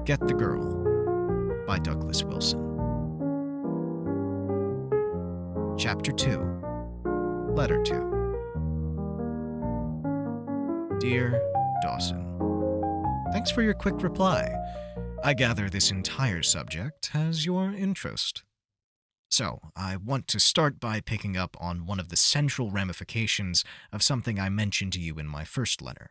Get the Girl by Douglas Wilson. Chapter 2. Letter 2. Dear Dawson, thanks for your quick reply. I gather this entire subject has your interest. So, I want to start by picking up on one of the central ramifications of something I mentioned to you in my first letter.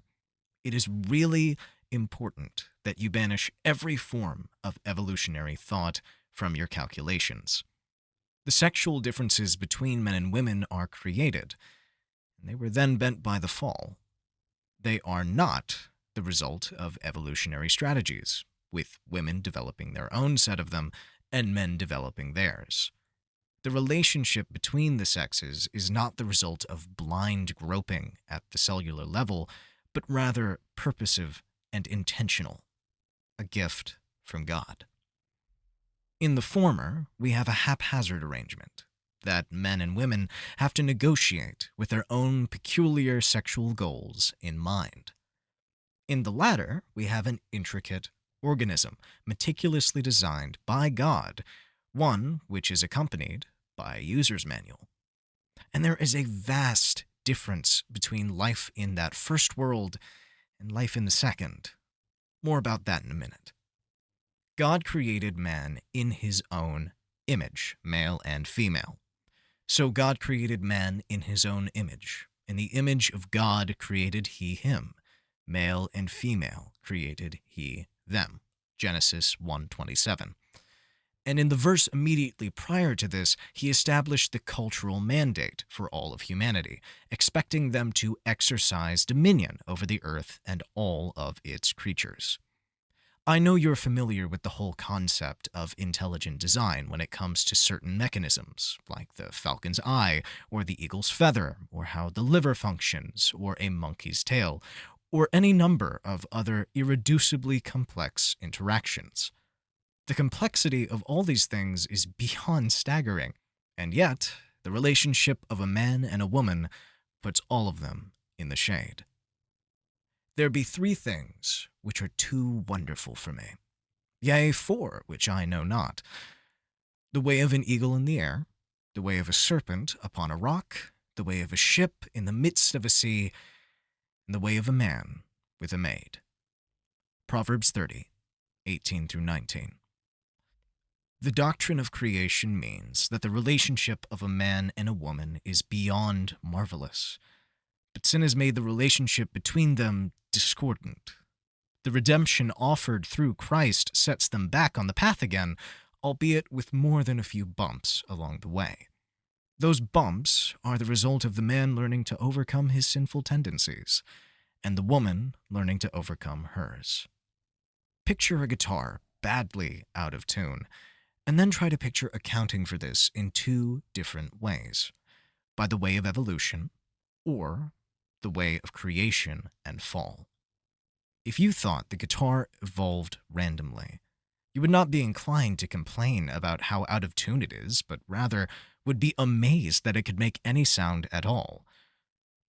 It is really important that you banish every form of evolutionary thought from your calculations. The sexual differences between men and women are created, and they were then bent by the fall. They are not the result of evolutionary strategies, with women developing their own set of them and men developing theirs. The relationship between the sexes is not the result of blind groping at the cellular level, but rather purposive and intentional, a gift from God. In the former, we have a haphazard arrangement that men and women have to negotiate with their own peculiar sexual goals in mind. In the latter, we have an intricate organism meticulously designed by God, one which is accompanied by a user's manual. And there is a vast difference between life in that first world and life in the second. More about that in a minute. God created man in his own image, male and female. So God created man in his own image. In the image of God created he him. Male and female created he them. Genesis 1:27. And in the verse immediately prior to this, he established the cultural mandate for all of humanity, expecting them to exercise dominion over the earth and all of its creatures. I know you're familiar with the whole concept of intelligent design when it comes to certain mechanisms, like the falcon's eye, or the eagle's feather, or how the liver functions, or a monkey's tail, or any number of other irreducibly complex interactions. The complexity of all these things is beyond staggering, and yet the relationship of a man and a woman puts all of them in the shade. There be three things which are too wonderful for me, yea, four which I know not: the way of an eagle in the air, the way of a serpent upon a rock, the way of a ship in the midst of a sea, and the way of a man with a maid. Proverbs 30:18-19. The doctrine of creation means that the relationship of a man and a woman is beyond marvelous, but sin has made the relationship between them discordant. The redemption offered through Christ sets them back on the path again, albeit with more than a few bumps along the way. Those bumps are the result of the man learning to overcome his sinful tendencies, and the woman learning to overcome hers. Picture a guitar badly out of tune, and then try to picture accounting for this in two different ways: by the way of evolution, or the way of creation and fall. If you thought the guitar evolved randomly, you would not be inclined to complain about how out of tune it is, but rather would be amazed that it could make any sound at all.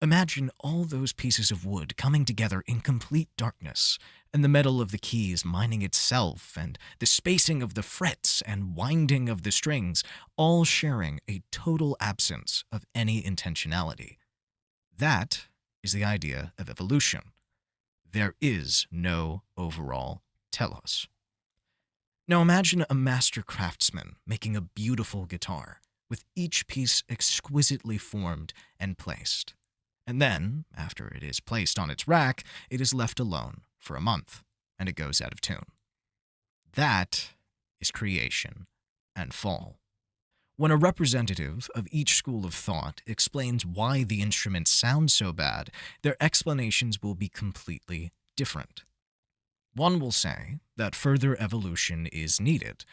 Imagine all those pieces of wood coming together in complete darkness, and the metal of the keys mining itself, and the spacing of the frets and winding of the strings, all sharing a total absence of any intentionality. That is the idea of evolution. There is no overall telos. Now imagine a master craftsman making a beautiful guitar, with each piece exquisitely formed and placed. And then, after it is placed on its rack, it is left alone for a month, and it goes out of tune. That is creation and fall. When a representative of each school of thought explains why the instruments sound so bad, their explanations will be completely different. One will say that further evolution is needed,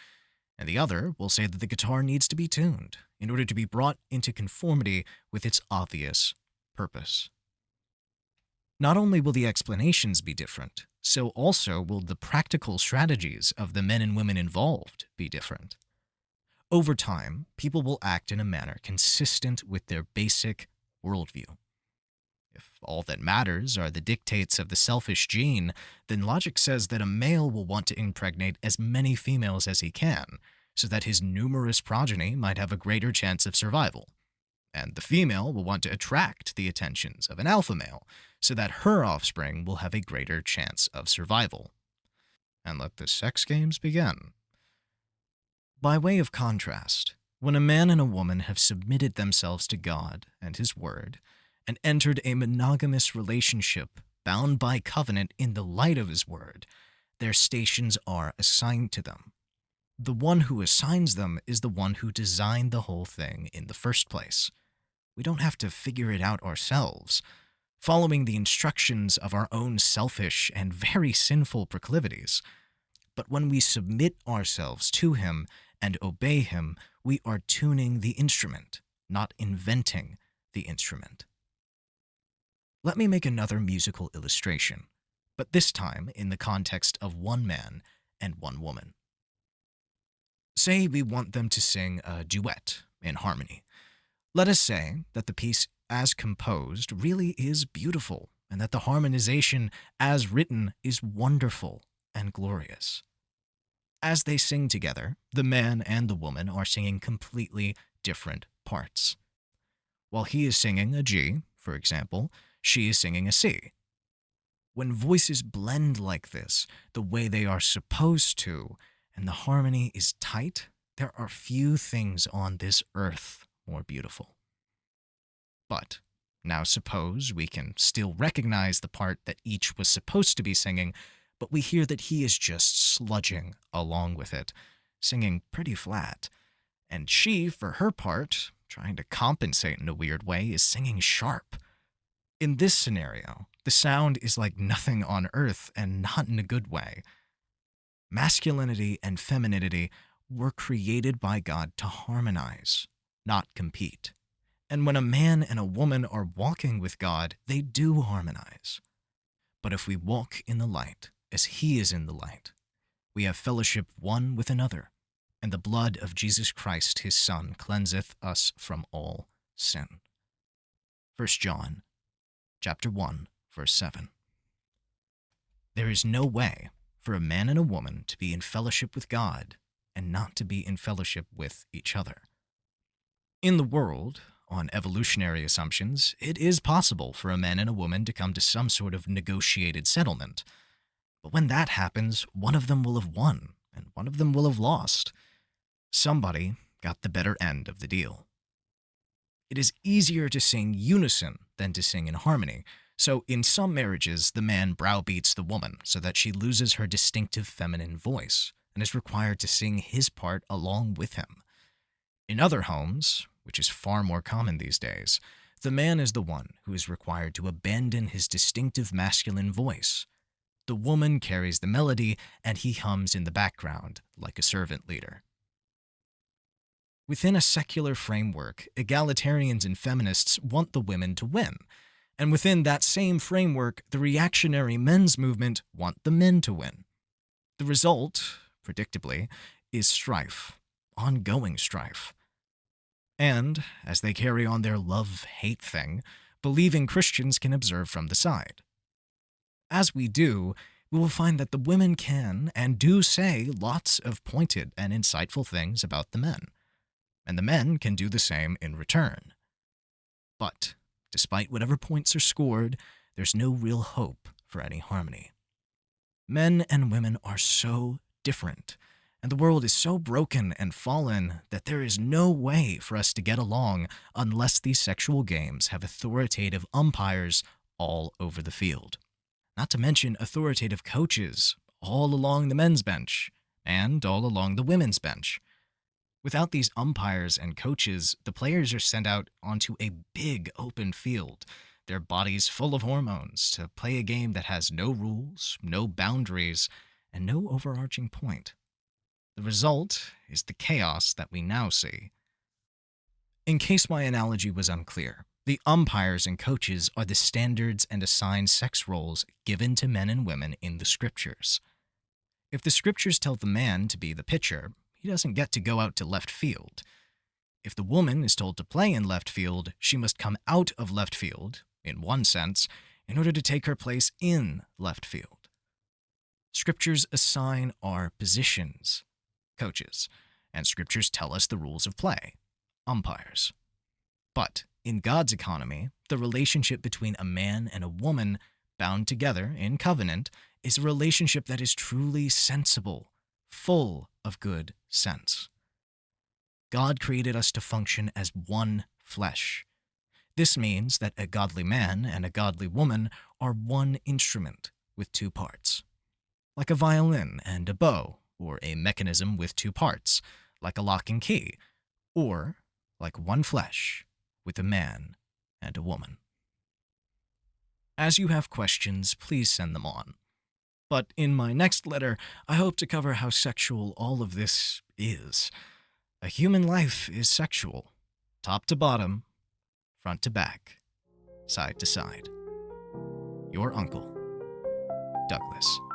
and the other will say that the guitar needs to be tuned in order to be brought into conformity with its obvious purpose. Not only will the explanations be different, so also will the practical strategies of the men and women involved be different. Over time, people will act in a manner consistent with their basic worldview. If all that matters are the dictates of the selfish gene, then logic says that a male will want to impregnate as many females as he can, so that his numerous progeny might have a greater chance of survival. And the female will want to attract the attentions of an alpha male, so that her offspring will have a greater chance of survival. And let the sex games begin. By way of contrast, when a man and a woman have submitted themselves to God and His Word, and entered a monogamous relationship bound by covenant in the light of His Word, their stations are assigned to them. The one who assigns them is the one who designed the whole thing in the first place. We don't have to figure it out ourselves. Following the instructions of our own selfish and very sinful proclivities. But when we submit ourselves to Him and obey Him, we are tuning the instrument, not inventing the instrument. Let me make another musical illustration, but this time in the context of one man and one woman. Say we want them to sing a duet in harmony. Let us say that the piece as composed really is beautiful, and that the harmonization as written is wonderful and glorious. As they sing together, the man and the woman are singing completely different parts. While he is singing a G, for example, she is singing a C. When voices blend like this, the way they are supposed to, and the harmony is tight, there are few things on this earth more beautiful. But now suppose we can still recognize the part that each was supposed to be singing, but we hear that he is just sludging along with it, singing pretty flat. And she, for her part, trying to compensate in a weird way, is singing sharp. In this scenario, the sound is like nothing on earth, and not in a good way. Masculinity and femininity were created by God to harmonize, not compete. And when a man and a woman are walking with God, they do harmonize. But if we walk in the light, as He is in the light, we have fellowship one with another, and the blood of Jesus Christ, His Son, cleanseth us from all sin. 1 John chapter 1, verse 7. There is no way for a man and a woman to be in fellowship with God and not to be in fellowship with each other. In the world, on evolutionary assumptions, it is possible for a man and a woman to come to some sort of negotiated settlement. But when that happens, one of them will have won, and one of them will have lost. Somebody got the better end of the deal. It is easier to sing unison than to sing in harmony, so in some marriages, the man browbeats the woman so that she loses her distinctive feminine voice and is required to sing his part along with him. In other homes, which is far more common these days, the man is the one who is required to abandon his distinctive masculine voice. The woman carries the melody, and he hums in the background like a servant leader. Within a secular framework, egalitarians and feminists want the women to win. And within that same framework, the reactionary men's movement want the men to win. The result, predictably, is strife, ongoing strife. And, as they carry on their love-hate thing, believing Christians can observe from the side. As we do, we will find that the women can and do say lots of pointed and insightful things about the men, and the men can do the same in return. But, despite whatever points are scored, there's no real hope for any harmony. Men and women are so different, and the world is so broken and fallen that there is no way for us to get along unless these sexual games have authoritative umpires all over the field. Not to mention authoritative coaches all along the men's bench and all along the women's bench. Without these umpires and coaches, the players are sent out onto a big open field, their bodies full of hormones, to play a game that has no rules, no boundaries, and no overarching point. The result is the chaos that we now see. In case my analogy was unclear, the umpires and coaches are the standards and assigned sex roles given to men and women in the scriptures. If the scriptures tell the man to be the pitcher, he doesn't get to go out to left field. If the woman is told to play in left field, she must come out of left field in one sense, in order to take her place in left field. Scriptures assign our positions, coaches, and scriptures tell us the rules of play, umpires. But in God's economy, the relationship between a man and a woman bound together in covenant is a relationship that is truly sensible, full of good sense. God created us to function as one flesh. This means that a godly man and a godly woman are one instrument with two parts, like a violin and a bow, or a mechanism with two parts, like a lock and key, or like one flesh with a man and a woman. As you have questions, please send them on. But in my next letter, I hope to cover how sexual all of this is. A human life is sexual, top to bottom, front to back, side to side. Your uncle, Douglas.